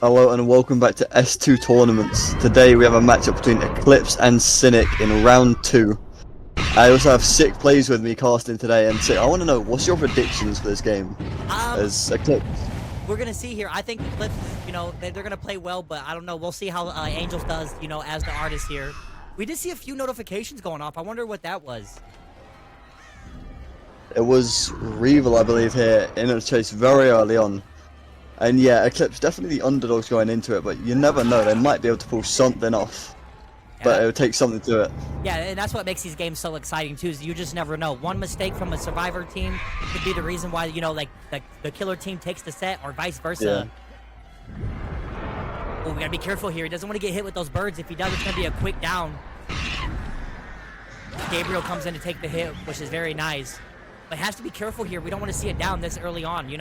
Hello and welcome back to S2 Tournaments. Today we have a matchup between Eclipse and Cynic in round 2. I also have Sick plays with me casting today, and Sick, I want to know, what's your predictions for this game as Eclipse? We're going to see here. I think Eclipse, they're going to play well, but I don't know. We'll see how Angels does, as the artist here. We did see a few notifications going off. I wonder what that was. It was Revel, I believe, here in a chase very early on. And yeah, Eclipse definitely the underdogs going into it, but you never know. They might be able to pull something off. But it would take something to it. Yeah, and that's what makes these games so exciting too, is you just never know. One mistake from a survivor team could be the reason why, like the killer team takes the set, or vice versa. Yeah. Oh, we gotta be careful here. He doesn't want to get hit with those birds. If he does, it's gonna be a quick down. Gabriel comes in to take the hit, which is very nice. But has to be careful here. We don't want to see it down this early on,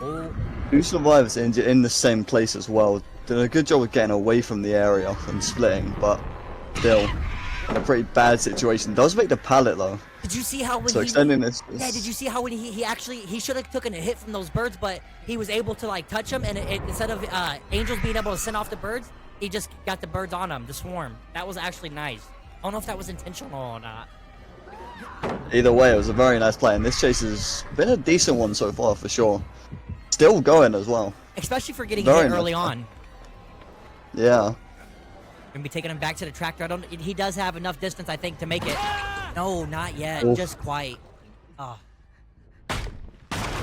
Oh. 2 survivors in the same place as well. Did a good job of getting away from the area and splitting, but still in a pretty bad situation. Does make the pallet though. Did you see how when extending this? Yeah, did you see how when he should have taken a hit from those birds, but he was able to like touch them, and instead of Angels being able to send off the birds, he just got the birds on him, the swarm. That was actually nice. I don't know if that was intentional or not. Either way, it was a very nice play, and this chase has been a decent one so far for sure. Still going as well. Especially for getting hit early on. Yeah. Gonna be taking him back to the tractor. He does have enough distance, I think, to make it. No, not yet. Oof. Just quite. Oh.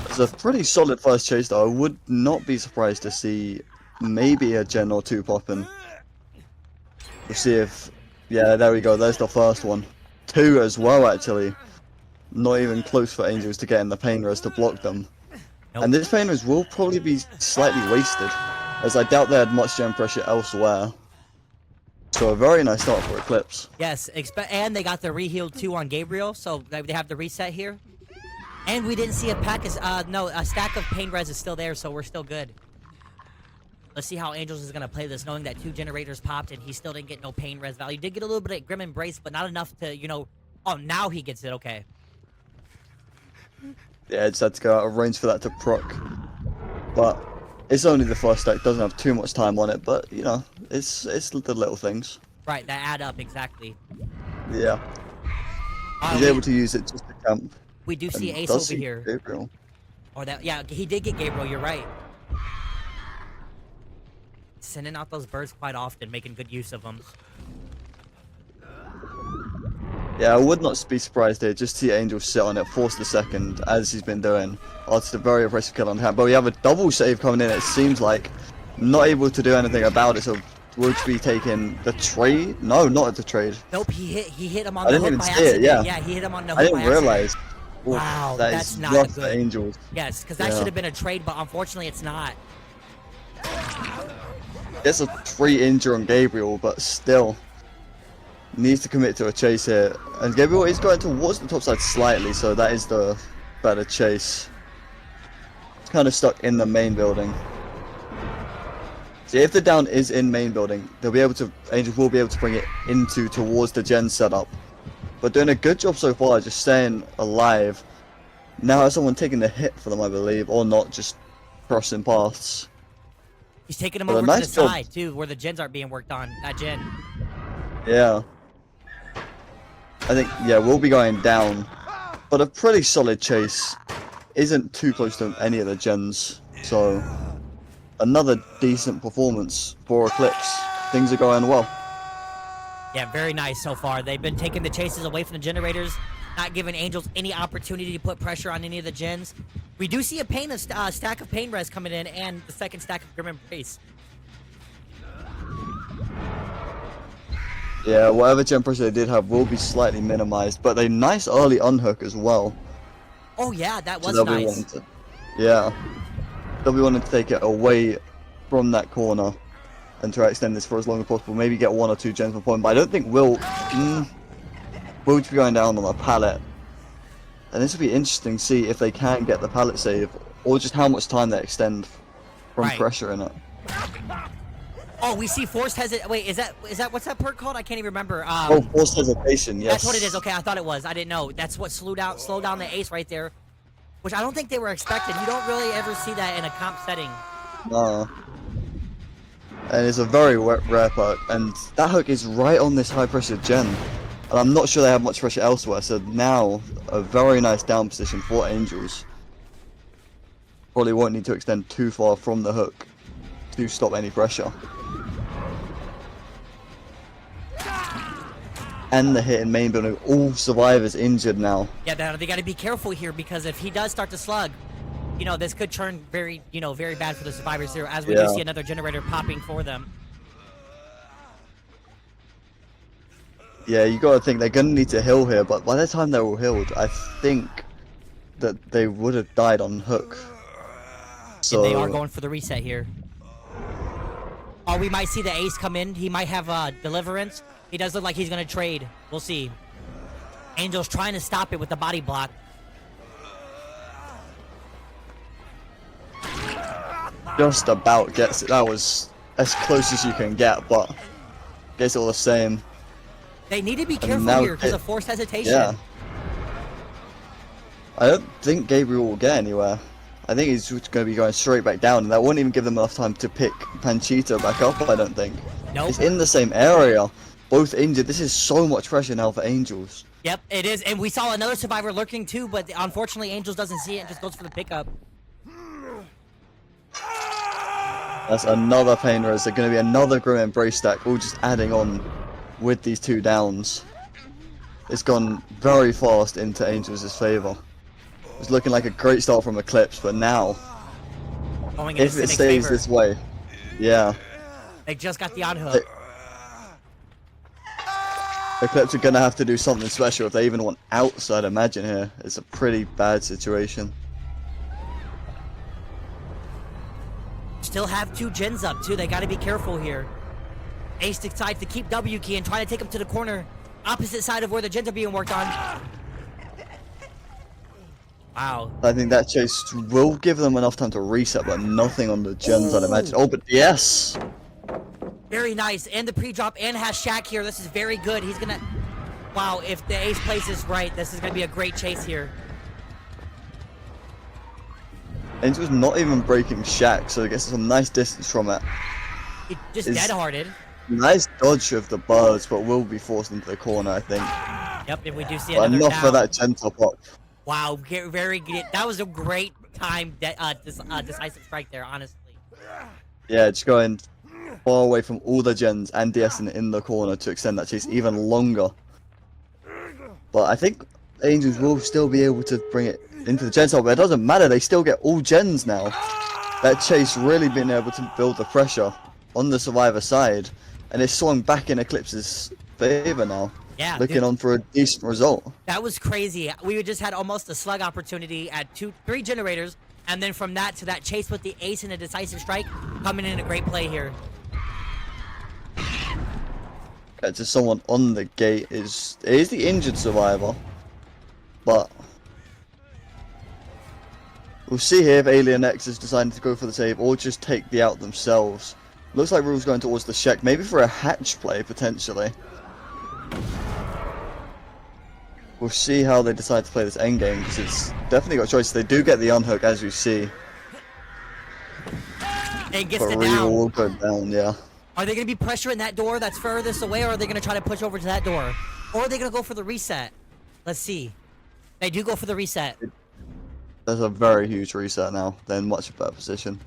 It's a pretty solid first chase, though. I would not be surprised to see maybe a gen or 2 popping. We'll see if... Yeah, there we go. There's the first one. 2 as well, actually. Not even close for Angels to get in the pain res to block them. Nope. And this pain res will probably be slightly wasted, as I doubt they had much gen pressure elsewhere. So a very nice start for Eclipse. Yes, and they got the reheal 2 on Gabriel, so they have the reset here. And we didn't see a pack, a stack of pain res is still there, so we're still good. Let's see how Angels is going to play this, knowing that 2 generators popped and he still didn't get no pain res value. He did get a little bit of Grim Embrace, but not enough to, oh, now he gets it, okay. Yeah, just had to go out of range for that to proc. But it's only the first stack, doesn't have too much time on it, but, it's the little things. Right, that add up, exactly. Yeah. He's able to use it just to camp. We do see Ace over here. Gabriel. Or that, yeah, he did get Gabriel, you're right. Sending out those birds quite often, making good use of them. Yeah, I would not be surprised here. Just see Angel sit on it, force the second, as he's been doing. After the very impressive kill on hand. But we have a double save coming in, it seems like. Not able to do anything about it, so would be taking the trade? No, not the trade. Nope, he hit him on the hook by accident. Yeah, he hit him on the hook by accident. I didn't realize. Wow, that's not rough good. For Angels. Yes, because that should have been a trade, but unfortunately it's not. Gets a 3 injury on Gabriel, but still needs to commit to a chase here. And Gabriel is going towards the top side slightly, so that is the better chase. It's kind of stuck in the main building. See, if the down is in main building, they'll be able to. Angels will be able to bring it towards the gen setup. But doing a good job so far, just staying alive. Now has someone taking the hit for them, I believe, or not, just crossing paths. He's taking him over to the side, too, where the gens aren't being worked on. That gen. Yeah. I think, yeah, we'll be going down. But a pretty solid chase. Isn't too close to any of the gens. So, another decent performance for Eclipse. Things are going well. Yeah, very nice so far. They've been taking the chases away from the generators, not giving Angels any opportunity to put pressure on any of the gens. We do see a stack of pain res coming in, and the second stack of Grim Embrace. Yeah, whatever gen pressure they did have will be slightly minimized, but a nice early unhook as well. Oh yeah, that was nice. Yeah. They'll be wanting to take it away from that corner and try to extend this for as long as possible. Maybe get 1 or 2 gens per point, but I don't think Will be going down on a pallet. And this will be interesting to see if they can get the pallet save, or just how much time they extend from pressure in it. Oh, we see forced hesitation. Wait, is that what's that perk called? I can't even remember. Forced hesitation. Yes. That's what it is. Okay, I thought it was. I didn't know. That's what slowed down the ace right there. which I don't think they were expecting. You don't really ever see that in a comp setting. No. And it's a very rare perk, and that hook is right on this high pressure gen. And I'm not sure they have much pressure elsewhere, so now a very nice down position for Angels. Probably won't need to extend too far from the hook to stop any pressure. And the hit in main building, all survivors injured now. Yeah, they got to be careful here because if he does start to slug, you know, this could turn very, very bad for the survivors here as we do see another generator popping for them. Yeah, you gotta think they're gonna need to heal here, but by the time they're all healed, I think that they would have died on hook. So And they are going for the reset here. Oh, we might see the ace come in. He might have deliverance. He does look like he's gonna trade. We'll see. Angel's trying to stop it with the body block. just about gets it. That was as close as you can get, but gets it all the same. They need to be careful here because of forced hesitation. Yeah. I don't think Gabriel will get anywhere. I think he's just going to be going straight back down, and that won't even give them enough time to pick Panchito back up, I don't think. Nope. It's in the same area, both injured. This is so much pressure now for Angels. Yep, it is, and we saw another survivor lurking too, but unfortunately Angels doesn't see it and just goes for the pickup. That's another pain res. There's going to be another Grim Embrace stack, all just adding on with these two downs. It's gone very fast into Angels' favor. It's looking like a great start from Eclipse, but now, if it stays this way, yeah. They just got the on-hook. Eclipse are going to have to do something special if they even want outside Imagine here. It's a pretty bad situation. Still have two gens up too. They got to be careful here. Ace decides to keep W key and try to take him to the corner, opposite side of where the gens are being worked on. Wow. I think that chase will give them enough time to reset, but nothing on the gens, I'd imagine. Oh, but yes! Very nice. And the pre-drop and has Shaq here. This is very good. He's gonna... Wow, if the ace plays this right, this is gonna be a great chase here. Angel's not even breaking Shaq, so it gets some nice distance from it. He just dead-hearted. Nice dodge of the birds, but will be forced into the corner, I think. Yep, and we do see But another enough down. for that gen top up. Wow, very good. That was a great time, decisive strike there, honestly. Yeah, just going far away from all the gens and DS in the corner to extend that chase even longer. But I think Angels will still be able to bring it into the gen top, but it doesn't matter, they still get all gens now. That chase really been able to build the pressure on the survivor side, and it's swung back in Eclipse's favor now. Yeah, looking on for a decent result. That was crazy. We just had almost a slug opportunity at 3 generators, and then from that to that chase with the ace and a decisive strike, coming in a great play here. Just someone on the gate it is the injured survivor, but we'll see here if Alien X is deciding to go for the save or just take the out themselves. Looks like Rule's going towards the check, maybe for a hatch play potentially. We'll see how they decide to play this endgame, because it's definitely got a choice. They do get the unhook, as you see. And gets But it Real down. will go down, yeah. Are they going to be pressuring that door that's furthest away, or are they going to try to push over to that door? Or are they going to go for the reset? Let's see. They do go for the reset. There's a very huge reset now. They're in much better position.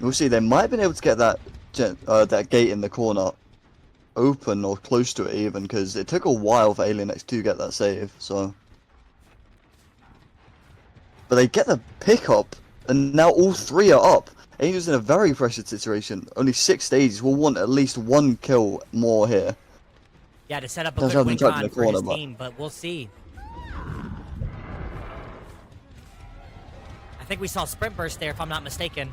We'll see. They might have been able to get that gate in the corner open or close to it even, because it took a while for Alien X to get that save. So, but they get the pickup, and now all 3 are up. Angel's in a very pressured situation. Only 6 stages. We'll want at least 1 kill more here. Yeah, to set up a Does good have win them trapped in con the for corner, his but- team, but we'll see. I think we saw sprint burst there, if I'm not mistaken.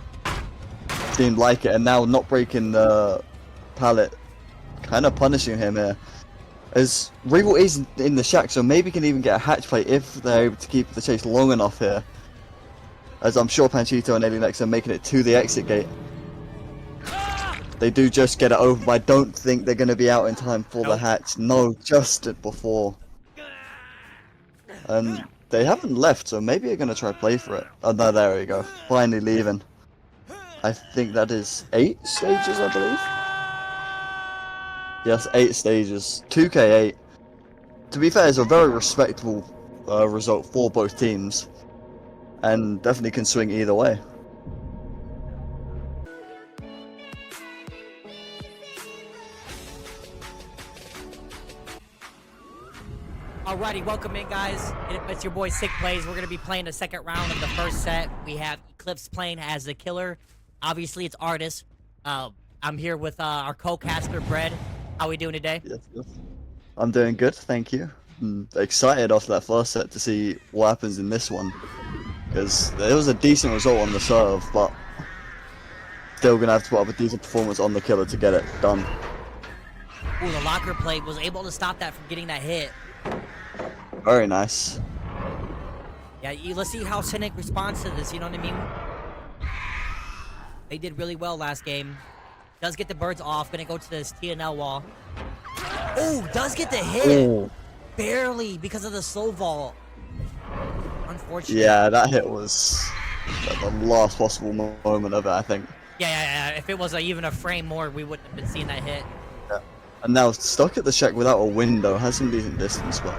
Seemed like it, and now not breaking the pallet, kind of punishing him here. As Regal is in the shack, so maybe can even get a hatch play if they're able to keep the chase long enough here. As I'm sure Panchito and Alien X are making it to the exit gate. They do just get it over, but I don't think they're going to be out in time for the hatch. No, just before. And They haven't left, so maybe they're gonna try play for it. Oh no, there we go. Finally leaving. I think that is 8 stages, I believe. Yes, 8 stages. 2k8. To be fair, it's a very respectable result for both teams, and definitely can swing either way. Alrighty, welcome in, guys. It's your boy Sick Plays. We're gonna be playing the second round of the first set. We have Eclipse playing as the killer. Obviously, it's Artist. I'm here with our co-caster, Bread. How we doing today? Yes, yes. I'm doing good, thank you. I'm excited after that first set to see what happens in this one, because there was a decent result on the serve, but still gonna have to put up a decent performance on the killer to get it done. Ooh, the locker plate was able to stop that from getting that hit. Very nice. Yeah, let's see how Cynic responds to this, you know what I mean? They did really well last game. Does get the birds off, gonna go to this TNL wall. Oh, does get the hit! Ooh. Barely, because of the slow vault. Unfortunately. Yeah, that hit was the last possible moment of it, I think. Yeah. If it was even a frame more, we wouldn't have been seeing that hit. Yeah. And now stuck at the check without a window, has some decent distance, but...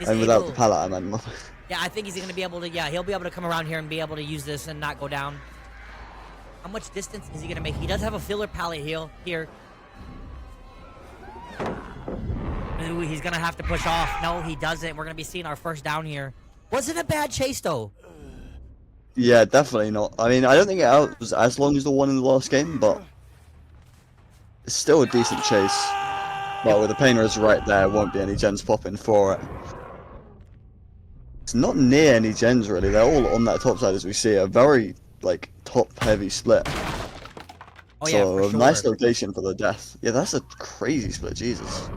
And without the pallet, I meant. Yeah, I think he's gonna be able to, he'll be able to come around here and be able to use this and not go down. How much distance is he gonna make? He does have a filler pallet here. Ooh, he's gonna have to push off. No, he doesn't. We're gonna be seeing our first down here. Wasn't a bad chase, though. Yeah, definitely not. I mean, I don't think it was as long as the one in the last game, but... It's still a decent chase. But with the pain res right there, won't be any gens popping for it. It's not near any gens, really. They're all on that top side, as we see. A very, like, top-heavy split. Oh, yeah, so, for a sure. nice location for the death. Yeah, that's a crazy split, Jesus.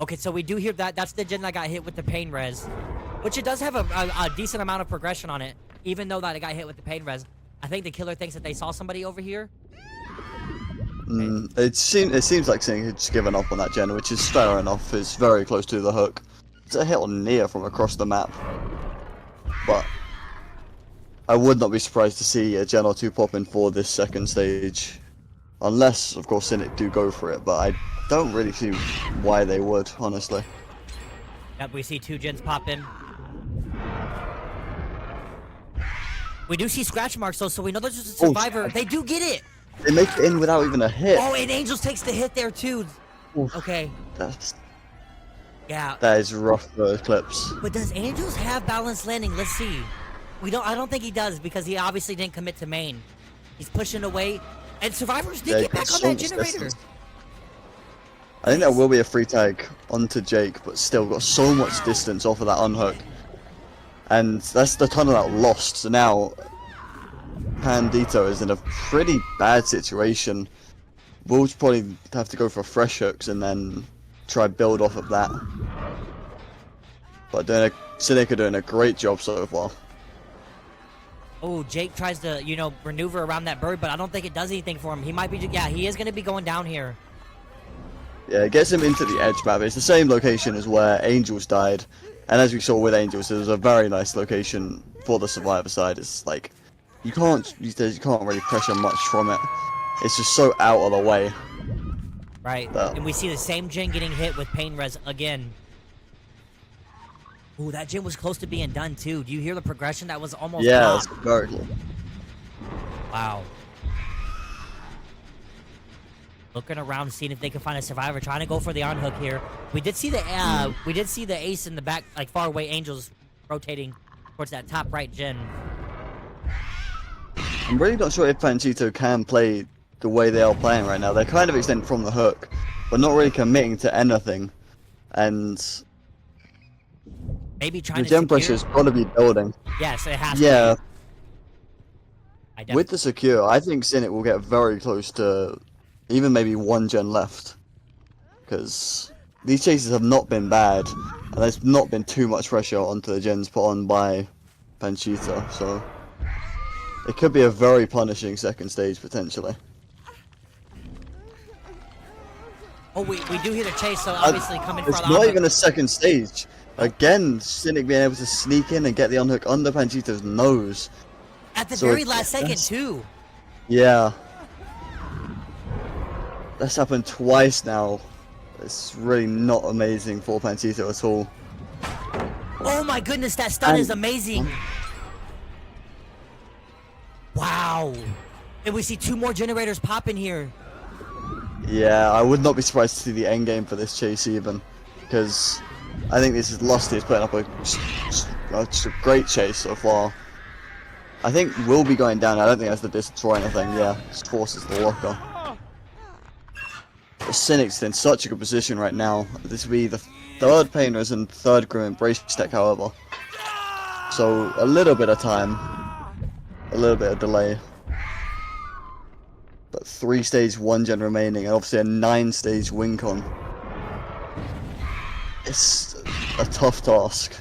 Okay, so we do hear that. That's the gen that got hit with the pain res. Which it does have a decent amount of progression on it. Even though that it got hit with the pain res. I think the killer thinks that they saw somebody over here. It seems like Cynic had just given up on that gen, which is fair enough. It's very close to the hook. It's a hit on near from across the map. But I would not be surprised to see a gen or two pop in for this second stage. Unless, of course, Cynic do go for it, but I don't really see why they would, honestly. Yep, we see 2 gens pop in. We do see scratch marks, though, so we know there's just a survivor. They do get it! They make it in without even a hit. Oh, and Angels takes the hit there, too. Oof. Okay. Yeah. That is rough for Eclipse. But does Angels have balanced landing? Let's see. I don't think he does, because he obviously didn't commit to main. He's pushing away, and survivors did get back on that generator. Distance. I think that will be a free tag onto Jake, but still got so much distance off of that unhook. And that's the tunnel that lost, so now Pandito is in a pretty bad situation. We'll probably have to go for fresh hooks and then try build off of that. But Cynic are doing a great job so far. Oh, Jake tries to, maneuver around that bird, but I don't think it does anything for him. He might be, he is going to be going down here. Yeah, it gets him into the edge map. It's the same location as where Angels died. And as we saw with Angels, it was a very nice location for the survivor side. It's like, you can't really pressure much from it. It's just so out of the way. Right, and we see the same gen getting hit with pain res again. Ooh, that gen was close to being done too. Do you hear the progression? That was almost it's very cool. Wow. Looking around, seeing if they can find a survivor, trying to go for the unhook here. We did see the ace in the back, like far away Angels rotating towards that top right gen. I'm really not sure if Panchito can play the way they are playing right now. They're kind of extended from the hook, but not really committing to anything. And maybe trying the to gen pressure's got to be building. Yes, it has to. Yeah. With the secure, I think Cynic will get very close to even maybe 1 gen left. Because these chases have not been bad, and there's not been too much pressure onto the gens put on by Panchito, so it could be a very punishing second stage potentially. Oh, we do hear the chase, so obviously coming for It's the not unhook. even a second stage. Again, Cynic being able to sneak in and get the unhook under Panchito's nose. At the So very last second, that's- too. Yeah. That's happened twice now. It's really not amazing for Panchito at all. Oh my goodness, that stun is amazing. Wow. And we see 2 more generators pop in here. Yeah, I would not be surprised to see the end game for this chase even, because I think this is Lusty is putting up just a great chase so far. I think we'll be going down. I don't think that's the destroy anything. Yeah, just forces the locker. But Cynic's in such a good position right now. This will be the 3rd Painter's and 3rd Grim Embrace deck, however. So a little bit of time, a little bit of delay. But 3 stage 1 gen remaining, and obviously a 9 stage win con. It's a tough task.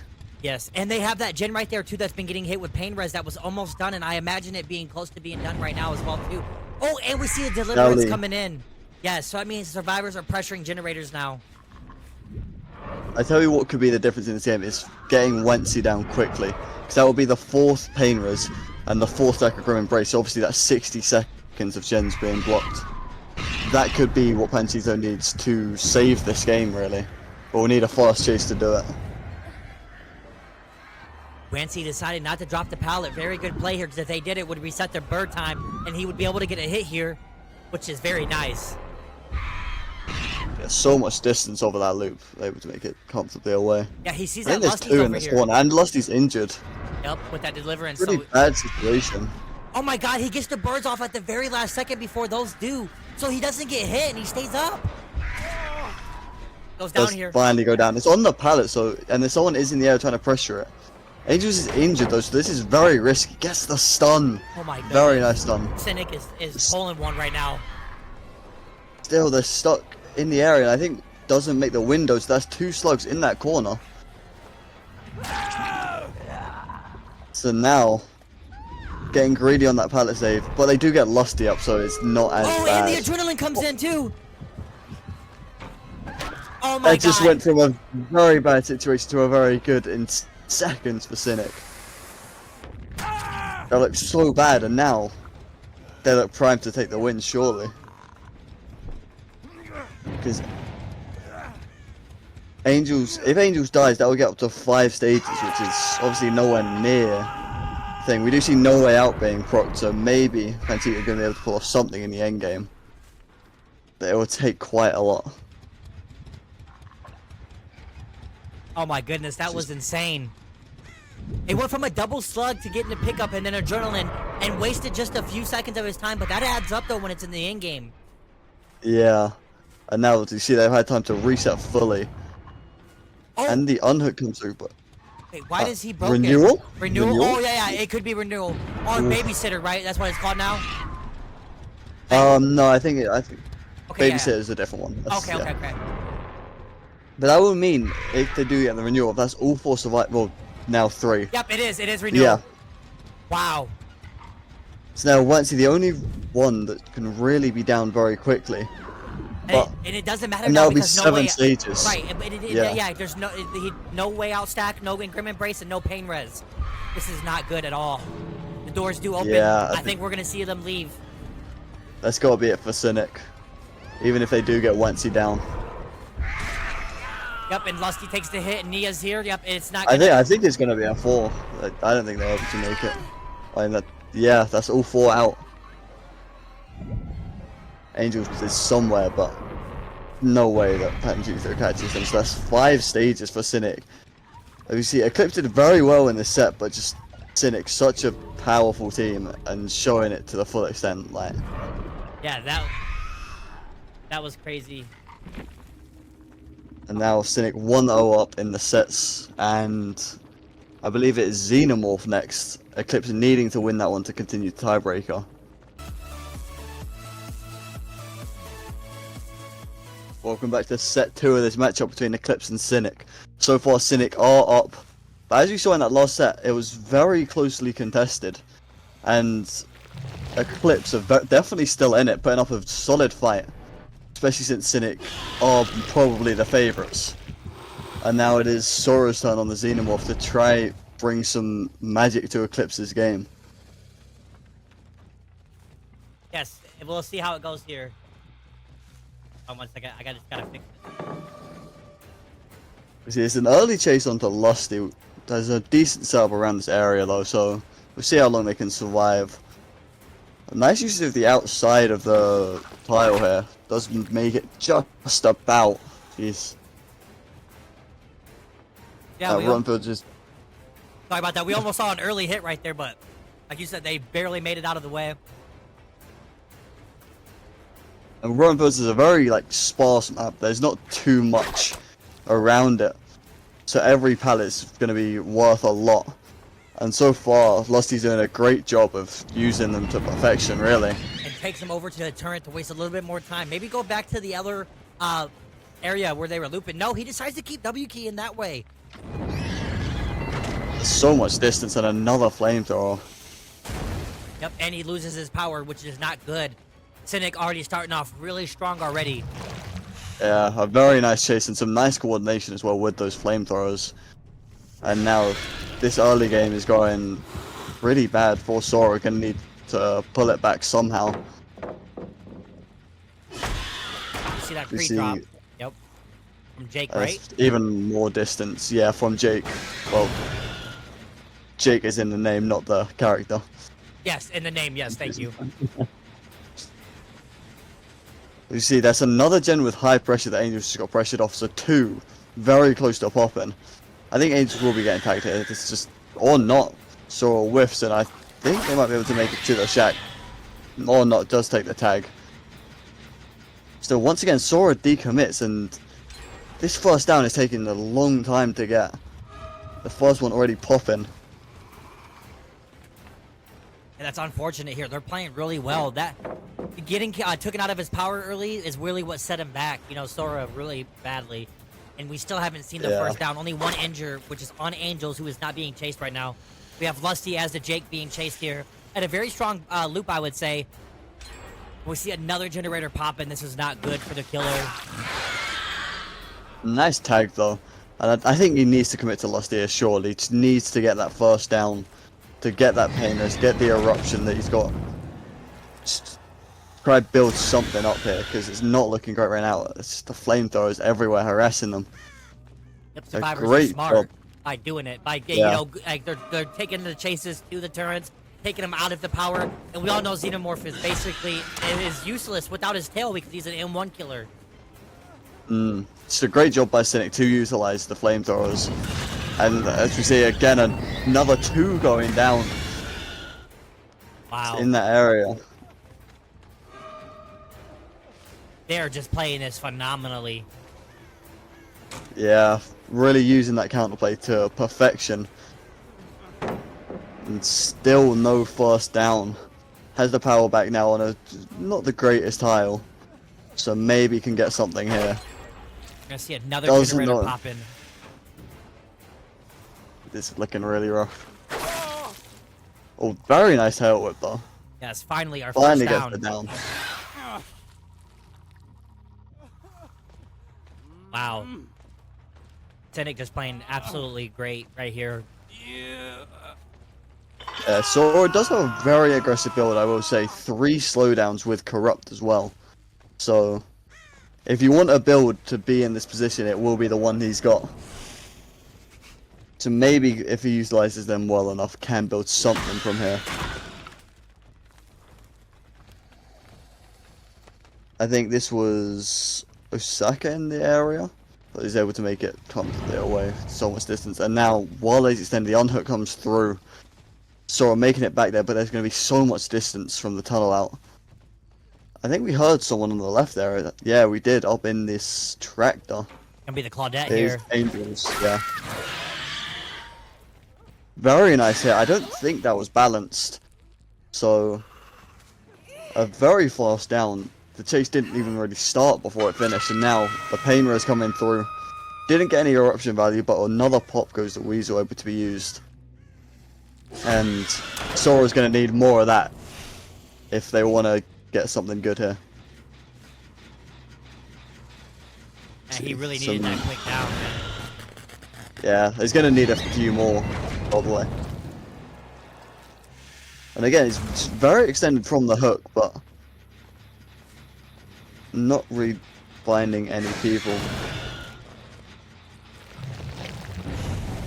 Yes, and they have that gen right there too that's been getting hit with pain res that was almost done, and I imagine it being close to being done right now as well too. Oh, and we see a deliverance Dowley. coming in. Yeah, so I mean survivors are pressuring generators now. I tell you what could be the difference in this game is getting Wency down quickly, because that will be the 4th pain res and the 4th deck of Grim Embrace. So obviously that's 60 seconds of gens being blocked. That could be what Panchito needs to save this game, really. But we'll need a fast chase to do it. Wancy decided not to drop the pallet. Very good play here, because if they did, it would reset their bird time, and he would be able to get a hit here, which is very nice. There's so much distance over that loop, able to make it comfortably away. Yeah, he sees I that think there's Lusty's 2 in over this here. corner, and Lusty's injured. Yep, with that deliverance. Pretty So, bad situation. oh my god, he gets the birds off at the very last second before those do, so he doesn't get hit, and he stays up. Goes down Does here. finally go down. It's on the pallet, so and someone is in the air trying to pressure it. Angels is injured though, so this is very risky. Gets the stun. Oh my god. Very nice stun. Cynic is pulling one right now. Still, they're stuck in the area, and I think doesn't make the windows. That's 2 slugs in that corner. So now, getting greedy on that pallet save, but they do get Lusty up, so it's not as Oh, bad. and the adrenaline comes in too. Oh my It just god. went from a very bad situation to a very good in seconds for Cynic. They look so bad, and now they look primed to take the win, surely. Because if Angels dies, that will get up to 5 stages, which is obviously nowhere near thing. We do see No Way Out being procced, so maybe Panchito are going to be able to pull off something in the end game. But it will take quite a lot. Oh my goodness, that was insane. It went from a double slug to getting a pickup and then adrenaline, and wasted just a few seconds of his time, but that adds up though when it's in the end game. Yeah. And now, you see, they've had time to reset fully. Oh, And the unhook comes through, but... wait, why does he broken? Renewal? Renewal? Oh yeah, it could be renewal. Or babysitter, right? That's what it's called now? No, I think Okay, Babysitter yeah. is a different one. That's- Okay, yeah. okay. But that would mean, if they do get the renewal, that's all 4 survive. Well, now 3. Yep, it is. It is renewal. Yeah. Wow. So now, Wancy, the only one that can really be down very quickly. But And it doesn't matter and now that'll be because no 7 way. stages. Right. Yeah. Yeah. There's no way out stack, no Grim Embrace, and no pain res. This is not good at all. The doors do open. Yeah, I think we're gonna see them leave. That's got to be it for Cynic. Even if they do get Wancy down. Yep, and Lusty takes the hit, and Nia's here. Yep, it's not. I think it's going to be a 4. I don't think they're able to make it. Yeah, that's all 4 out. Angels is somewhere, but no way that Panchito catches them. So that's 5 stages for Cynic. As you see, Eclipse did very well in this set, but just Cynic, such a powerful team, and showing it to the full extent. Like, Yeah, that was crazy. and now Cynic 1-0 up in the sets, and I believe it is Xenomorph next. Eclipse needing to win that one to continue the tiebreaker. Welcome back to set 2 of this matchup between Eclipse and Cynic. So far, Cynic are up, but as you saw in that last set, it was very closely contested, and Eclipse are definitely still in it, putting up a solid fight. especially since Cynic are probably the favourites. And now it is Sora's turn on the Xenomorph to try bring some magic to Eclipse's game. Yes, we'll see how it goes here. Oh, 1 second, I just gotta fix it. See, it's an early chase onto Lusty. There's a decent setup around this area though, so we'll see how long they can survive. A nice use of the outside of the tile here does make it just about. Jeez. Yeah, Runfield just. Sorry about that. We almost saw an early hit right there, but like you said, they barely made it out of the way. And Runfield is a very sparse map. There's not too much around it, so every pallet's going to be worth a lot. And so far, Lusty's doing a great job of using them to perfection, really. And takes them over to the turret to waste a little bit more time. Maybe go back to the other area where they were looping. No, he decides to keep W key in that way. There's so much distance and another flamethrower. Yep, and he loses his power, which is not good. Cynic already starting off really strong already. Yeah, a very nice chase and some nice coordination as well with those flamethrowers. And now this early game is going pretty bad for Sora. Gonna need to pull it back somehow. You see that free drop? Yep. From Jake, right? Even more distance, yeah, from Jake. Well, Jake is in the name, not the character. Yes, in the name, yes, thank you. You see, that's another gen with high pressure that Angels just got pressured off, so 2 very close to popping. I think Angels will be getting tagged here. It's just, or not. Sora whiffs, and I think they might be able to make it to the shack. Or not, does take the tag. Still, once again, Sora decommits, and this first down is taking a long time to get. The first one already popping. And that's unfortunate here. They're playing really well. That getting taken out of his power early is really what set him back. You know, Sora really badly. And we still haven't seen the first down. Only one injure, which is on Angels, who is not being chased right now. We have Lusty as the Jake being chased here. At a very strong loop, I would say. We see another generator pop, and this is not good for the killer. Nice tag, though. And I think he needs to commit to Lusty here, surely. He just needs to get that first down. To get that painless, get the eruption that he's got. Just try to build something up here, because it's not looking great right now. It's just the flamethrowers everywhere harassing them. Yep, Survivors are smart by doing it. By you know, like they're taking the chases to the turrets, taking them out of the power, and we all know Xenomorph is basically useless without his tail because he's an M1 killer. It's a great job by Cynic to utilize the flamethrowers. And as we see again, another 2 going down. Wow. In that area. They're just playing this phenomenally. Yeah, really using that counterplay to perfection. And still no first down. Has the power back now on a not the greatest tile. So maybe can get something here. We're gonna see another generator pop in. This is looking really rough. Oh, very nice tail whip though. Yes, finally our first down. Gets the down. Wow. Cynic just playing absolutely great right here. Sora does have a very aggressive build, I will say. 3 slowdowns with Corrupt as well. So, if you want a build to be in this position, it will be the one he's got. So maybe, if he utilizes them well enough, can build something from here. I think this was Osaka in the area. But he's able to make it comfortably away, so much distance. And now, while he's extended, the unhook comes through. Sora making it back there, but there's going to be so much distance from the tunnel out. I think we heard someone on the left there. Yeah, we did, up in this tractor. Gonna be the Claudette here. Angels, yeah. Very nice hit. I don't think that was balanced. So, a very fast down. The chase didn't even really start before it finished, and now the pain res coming through. Didn't get any eruption value, but another pop goes to Weasel, able to be used. And Sora's going to need more of that if they want to get something good here. And he really needed that quick down, man. Yeah, he's going to need a few more, probably. And again, it's very extended from the hook, but not really finding any people.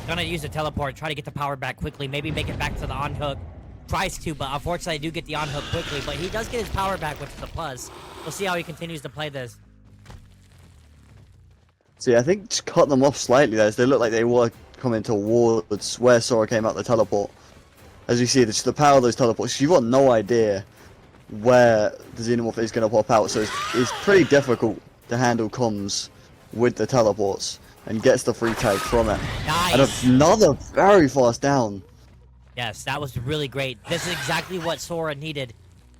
Gonna use the teleport, try to get the power back quickly, maybe make it back to the on-hook. Tries to, but unfortunately I do get the on-hook quickly, but he does get his power back, which is a plus. We'll see how he continues to play this. See, I think just cut them off slightly there, as they look like they were coming towards where Sora came out the teleport. As you see, the power of those teleports, you've got no idea where the Xenomorph is going to pop out, so it's pretty difficult to handle comms with the teleports, and gets the free tag from it. Nice! And another very fast down. Yes, that was really great. This is exactly what Sora needed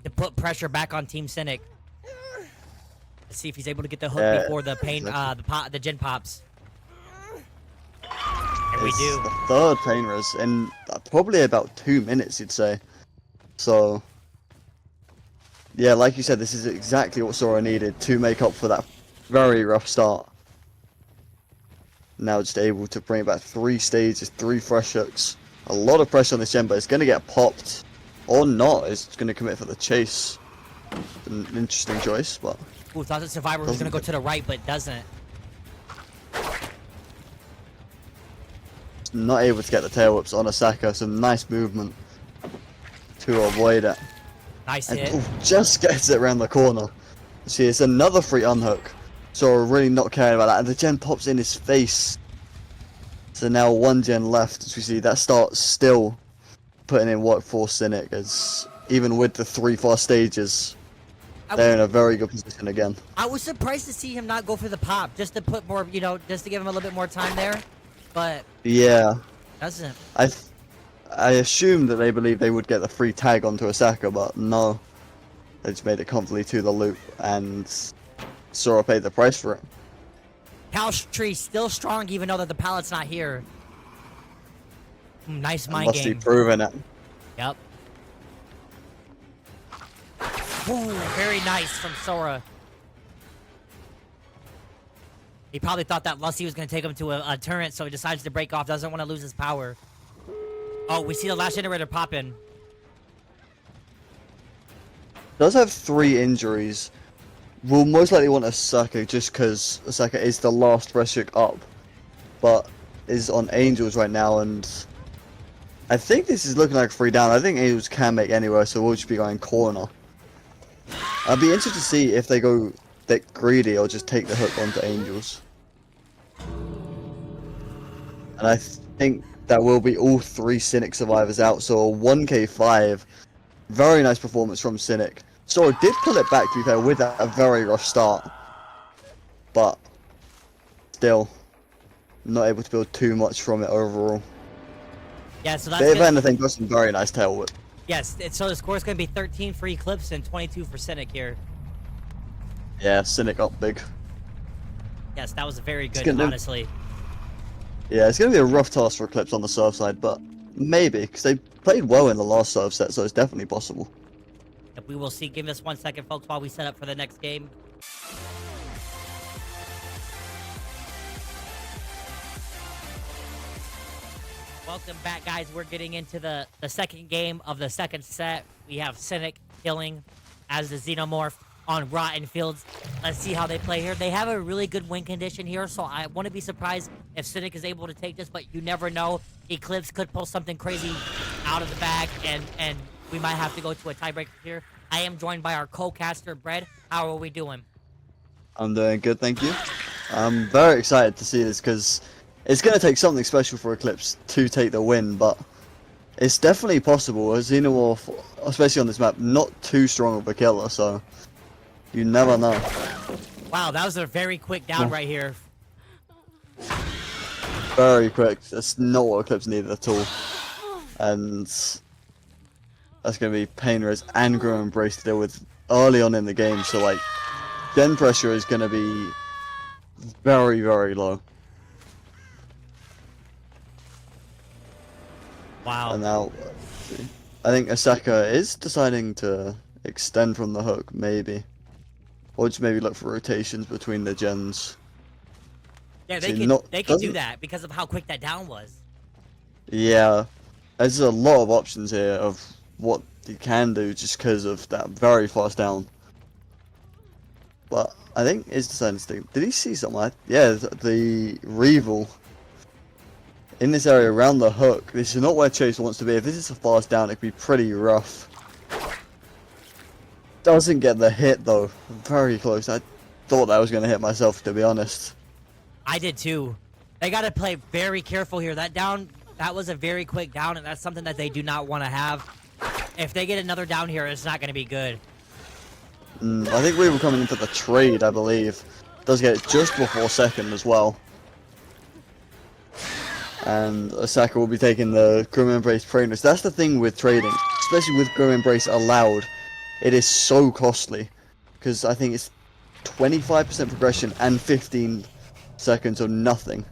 to put pressure back on Team Cynic. Let's see if he's able to get the hook before the pain, the gen pops. And we do. The third pain res in probably about 2 minutes, you'd say. So, yeah, like you said, this is exactly what Sora needed to make up for that very rough start. Now just able to bring back 3 stages, 3 fresh hooks. A lot of pressure on this gen, but it's going to get popped. Or not, it's going to commit for the chase. An interesting choice, but... Ooh, thought the Survivor was going to go to the right, but doesn't. Not able to get the tail whips on Asaka, some nice movement to avoid it. Nice And, hit. just gets it around the corner. See, it's another free unhook. So we're really not caring about that. And the gen pops in his face. So now 1 gen left. As we see, that starts still putting in work for Cynic. As even with the 3 fast stages, they're in a very good position again. I was surprised to see him not go for the pop, just to put more, you know, just to give him a little bit more time there. But yeah, doesn't. I assumed that they believed they would get the free tag onto Asaka, but no. They just made it comfortably to the loop, and Sora paid the price for it. Cow Tree still strong, even though that the pallet's not here. Nice mind Must game. be proven it. Yep. Ooh, very nice from Sora. He probably thought that Lusty was going to take him to a turret, so he decides to break off. Doesn't want to lose his power. Oh, we see the last generator popping. Does have 3 injuries. We'll most likely want Asaka just because Asaka is the last fresh hook up, but is on Angels right now, and I think this is looking like a free down. I think Angels can make anywhere, so we'll just be going corner. I'd be interested to see if they go that greedy or just take the hook onto Angels. And I think that will be all 3 Cynic survivors out, so a 1k5. Very nice performance from Cynic. Sora did pull it back, to be fair, with a very rough start. But still, not able to build too much from it overall. Yeah, so that's If anything, got some very nice tail whip. Yes, so the score is going to be 13 for Eclipse and 22 for Cynic here. Yeah, Cynic up big. Yes, that was very good, honestly. Yeah, it's going to be a rough task for Eclipse on the serve side, but maybe, because they played well in the last serve set, so it's definitely possible. We will see. Give us 1 second, folks, while we set up for the next game. Welcome back, guys. We're getting into the second game of the second set. We have Cynic killing as the Xenomorph on Rotten Fields. Let's see how they play here. They have a really good win condition here, so I wouldn't be surprised if Cynic is able to take this, but you never know. Eclipse could pull something crazy out of the bag, and we might have to go to a tiebreaker here. I am joined by our co-caster, Bread. How are we doing? I'm doing good, thank you. I'm very excited to see this because it's going to take something special for Eclipse to take the win, but it's definitely possible. A Xenomorph, especially on this map, not too strong of a killer, so you never know. Wow, that was a very quick down right here. Very quick. That's not what Eclipse needed at all. And that's going to be pain res and grow embrace to deal with early on in the game, so like gen pressure is going to be very, very low. Wow. And now, I think Asaka is deciding to extend from the hook, maybe. Or just maybe look for rotations between the gens. Yeah, See, they could do doesn't that because of how quick that down was. Yeah, there's a lot of options here of what he can do just because of that very fast down. But I think it's deciding to think. Did he see something? Yeah, the Revel in this area around the hook. This is not where Chase wants to be. If this is a fast down, it could be pretty rough. Doesn't get the hit though. Very close. I thought that was going to hit myself, to be honest. I did too. They got to play very careful here. That was a very quick down, and that's something that they do not want to have. If they get another down here, it's not going to be good. I think we were coming in for the trade, I believe. Does get it just before second as well. And Osaka will be taking the Grim Embrace Prainers. That's the thing with trading, especially with Grim Embrace allowed. It is so costly, because I think it's 25% progression and 15 seconds or nothing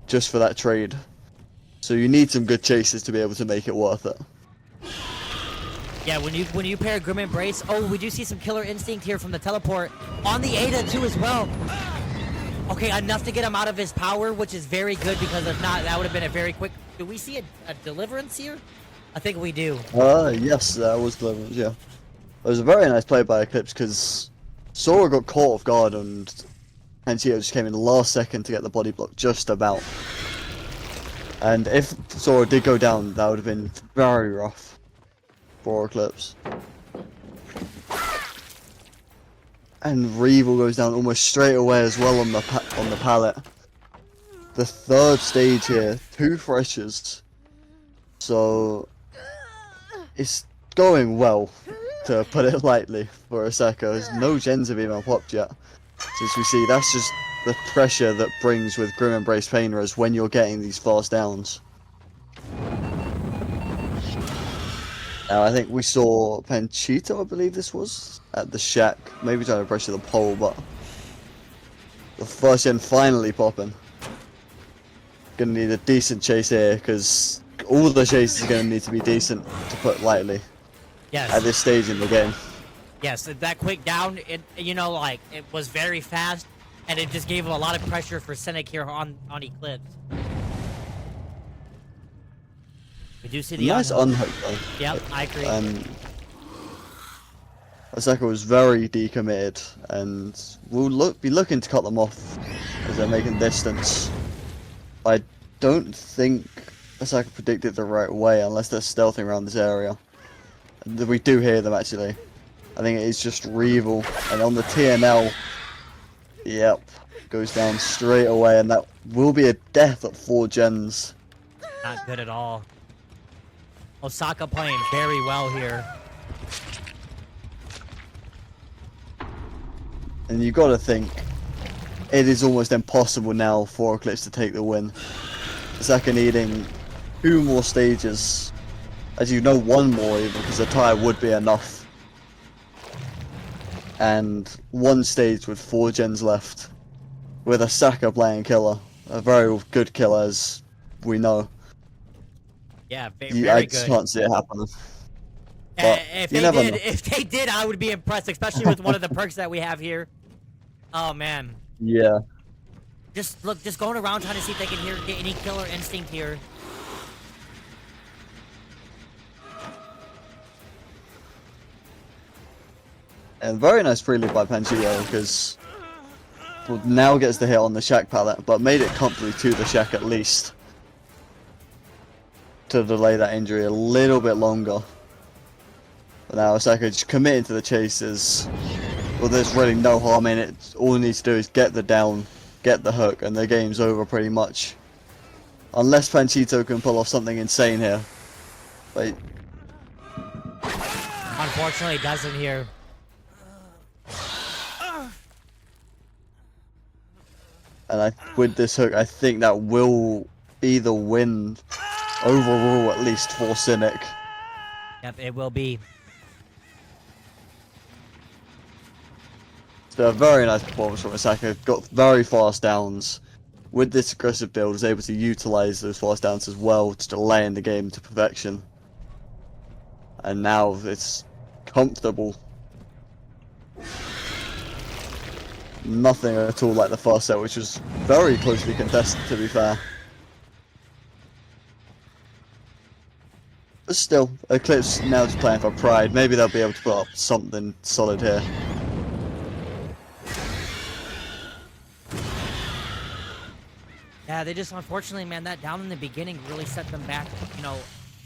just for that trade. So you need some good chases to be able to make it worth it. Yeah, when you pair Grim Embrace, oh, we do see some Killer Instinct here from the teleport on the Ada too as well. Okay, enough to get him out of his power, which is very good because if not, that would have been a very quick. Do we see a deliverance here? I think we do. Yes, that was deliverance. Yeah, it was a very nice play by Eclipse because Sora got caught off guard and Panchito just came in the last second to get the body block just about. And if Sora did go down, that would have been very rough for Eclipse. And Revel goes down almost straight away as well on the pallet. The third stage here, 2 freshers. So it's going well, to put it lightly, for Osaka. No gens have even popped yet. So as we see, that's just the pressure that brings with Grim Embrace Painers when you're getting these fast downs. Now I think we saw Panchito, I believe this was, at the shack. Maybe trying to pressure the pole, but the first gen finally popping. Gonna need a decent chase here, because all the chases are gonna need to be decent, to put lightly. Yes. At this stage in the game. Yes, that quick down, it was very fast, and it just gave him a lot of pressure for Cynic here on Eclipse. We do see the nice unhook though. Yep, I agree. Osaka was very decommitted, and we'll be looking to cut them off as they're making distance. I don't think Osaka predicted the right way unless they're stealthing around this area. We do hear them actually. I think it is just Revel, and on the TNL, yep, goes down straight away, and that will be a death at 4 gens. Not good at all. Osaka playing very well here. And you gotta think, it is almost impossible now for Eclipse to take the win. Osaka needing 2 more stages. As you know, 1 more even, because a tie would be enough. And 1 stage with 4 gens left. With Osaka playing killer. A very good killer, as we know. Yeah, very I good. just can't see it happening. But if you never know. if they did, I would be impressed, especially with one of the perks that we have here. Oh man. Yeah. Just going around trying to see if they can get any Killer Instinct here. And very nice prelude by Panchito, because now gets the hit on the shack pallet, but made it comfortably to the shack at least. To delay that injury a little bit longer. But now Osaka just committing to the chases. Well, there's really no harm in it. All he needs to do is get the down, get the hook, and the game's over pretty much. Unless Panchito can pull off something insane here. But unfortunately, it doesn't here. And with this hook, I think that will be the win overall, at least for Cynic. Yep, it will be. So a very nice performance from Osaka. Got very fast downs. With this aggressive build, is able to utilize those fast downs as well to delay in the game to perfection. And now it's comfortable. nothing at all like the first set, which was very closely contested, to be fair. But still, Eclipse now just playing for pride. Maybe they'll be able to put up something solid here. Yeah, they just, unfortunately, man, that down in the beginning really set them back. You know,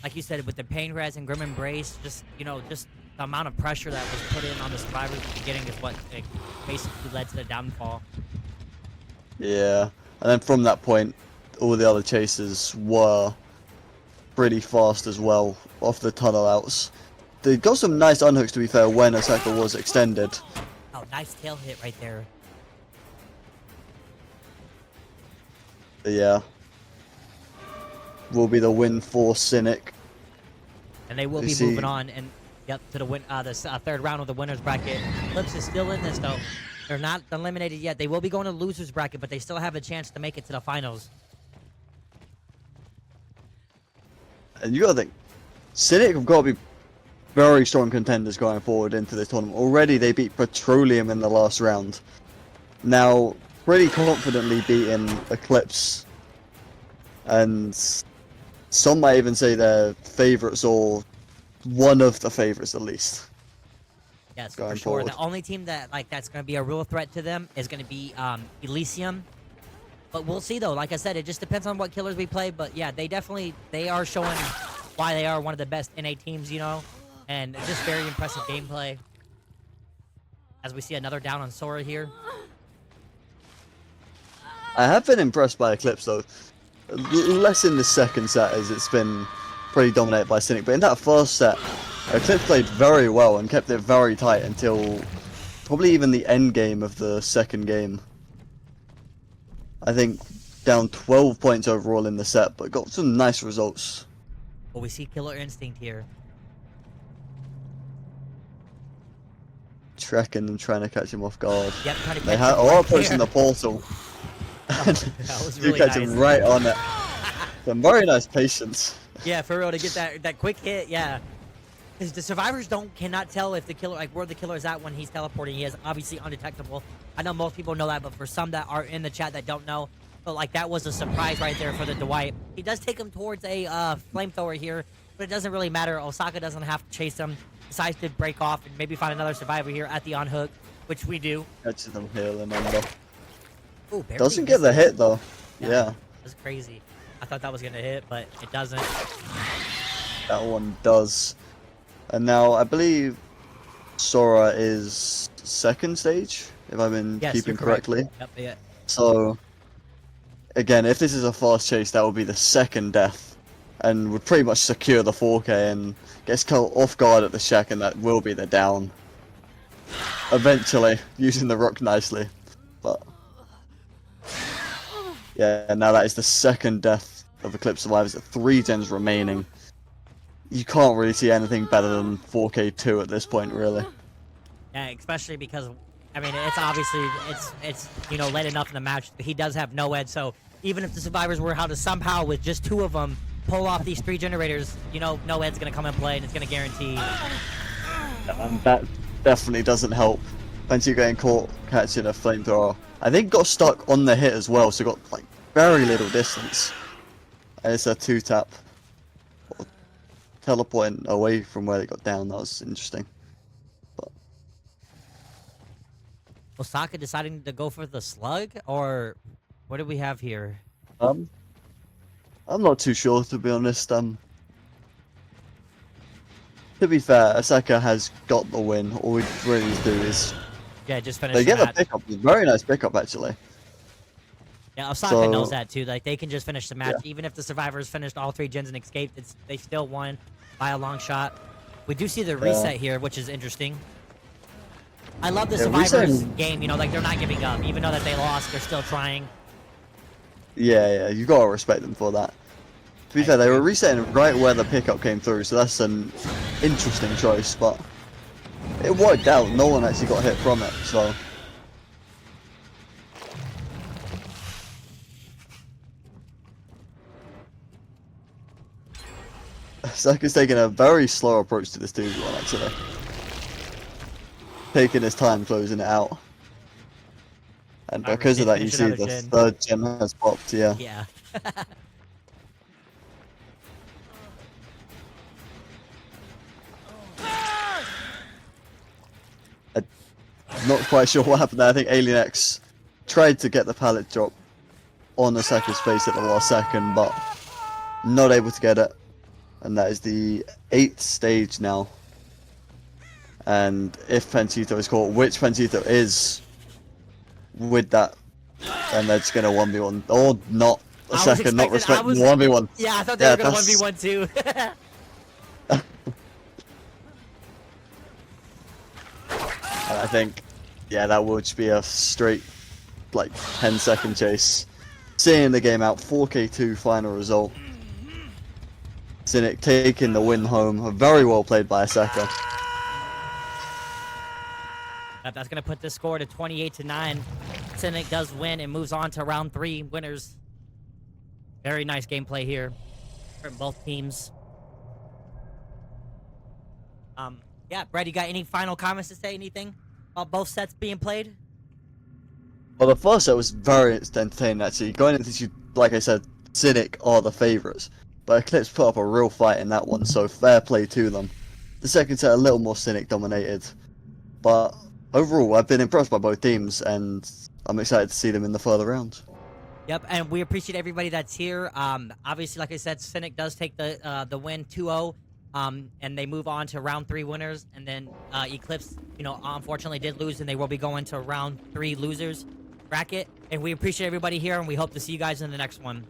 like you said, with the Pain Res and Grim Embrace, just, you know, just the amount of pressure that was put in on the survivors at the beginning is what basically led to the downfall. Yeah, and then from that point, all the other chasers were pretty fast as well, off the tunnel outs. They got some nice unhooks, to be fair, when Osaka was extended. Oh, nice tail hit right there. Yeah. Will be the win for Cynic. And they will be moving on and to the third round of the winners bracket. Eclipse is still in this though. They're not eliminated yet. They will be going to losers bracket, but they still have a chance to make it to the finals. And you gotta think, Cynic have got to be very strong contenders going forward into this tournament. Already they beat Petroleum in the last round. Now, pretty confidently beating Eclipse. And some might even say they're favourites, or one of the favourites at least. Yes, going for sure. forward. The only team that's going to be a real threat to them is going to be Elysium. But we'll see though. Like I said, it just depends on what killers we play. But yeah, they are showing why they are one of the best NA teams, you know, and just very impressive gameplay. As we see another down on Sora here. I have been impressed by Eclipse though. Less in the second set, as it's been pretty dominated by Cynic. But in that first set, Eclipse played very well and kept it very tight until probably even the end game of the second game. I think down 12 points overall in the set, but got some nice results. Well, we see Killer Instinct here. Trekking and trying to catch him off guard. Yep, trying to They catch him are right approaching there. the portal. That was You really catch nice. him right on it. Some very nice patience. Yeah, for real, to get that quick hit, yeah. Because the survivors cannot tell if the killer, like, where the killer is at when he's teleporting. He is obviously undetectable. I know most people know that, but for some that are in the chat that don't know, but like that was a surprise right there for the Dwight. He does take him towards a flamethrower here, but it doesn't really matter. Osaka doesn't have to chase him. Decides to break off and maybe find another survivor here at the on-hook, which we do. Catches them healing under. Ooh, barely Doesn't get the missed it. hit though. Yeah. That's crazy. I thought that was gonna hit, but it doesn't. That one does. And now I believe Sora is second stage, if I've been Yes, keeping you're correct. correctly. Yep, yeah. So again, if this is a fast chase, that would be the second death, and would pretty much secure the 4K and gets caught off guard at the shack, and that will be the down. Eventually, using the rock nicely, but yeah, now that is the second death of Eclipse survivors. 3 gens remaining. You can't really see anything better than 4K2 at this point, really. Yeah, especially because, I mean, it's obviously, it's you know, late enough in the match. He does have no edge, so even if the survivors were how to somehow, with just 2 of them, pull off these 3 generators, you know, no ed's gonna come and play, and it's gonna guarantee. That definitely doesn't help. Plenty getting caught catching a flamethrower. I think got stuck on the hit as well, so got like very little distance. And it's a 2-tap. Teleporting away from where they got down. That was interesting. But Osaka deciding to go for the slug, or what do we have here? I'm not too sure, to be honest. To be fair, Osaka has got the win. All we really need to do is Yeah, just finish they the get the match. pickup. Very nice pickup, actually. Yeah, Osaka So- knows that too. Like, they can just finish the match. Yeah. Even if the survivors finished all 3 gens and escaped, they still won by a long shot. We do see the reset here, which is interesting. I love the Yeah, survivors resetting- game, you know, like, they're not giving up. Even though that they lost, they're still trying. Yeah, you gotta respect them for that. To be fair, they were resetting right where the pickup came through, so that's an interesting choice, but it worked out. No one actually got hit from it, so. Osaka's taking a very slow approach to this 2v1, actually. Taking his time closing it out. And Alright, because of that, you finish see another the gen. third gen has popped, yeah. Yeah. Not quite sure what happened there. I think Alien X tried to get the pallet drop on Asaka's face at the last second, but not able to get it. And that is the 8th stage now. And if Pensito is caught, which Pensito is with that, then they're just going to 1v1. Or not. Asaka not respecting the 1v1. Yeah, I thought they were going to 1v1 too. And I think, yeah, that will just be a straight, like, 10-second chase. Seeing the game out, 4K2 final result. Cynic taking the win home. Very well played by Asaka. That's going to put the score to 28-9. Cynic does win and moves on to round 3 winners. Very nice gameplay here from both teams. Yeah, Brad, you got any final comments to say? Anything about both sets being played? Well, the first set was very entertaining, actually. Going into this, like I said, Cynic are the favourites. But Eclipse put up a real fight in that one, so fair play to them. The second set, a little more Cynic dominated. But overall, I've been impressed by both teams, and I'm excited to see them in the further rounds. Yep, and we appreciate everybody that's here. Obviously, like I said, Cynic does take the win 2-0. And they move on to round 3 winners, and then Eclipse, unfortunately did lose, and they will be going to round 3 losers bracket. And we appreciate everybody here, and we hope to see you guys in the next one.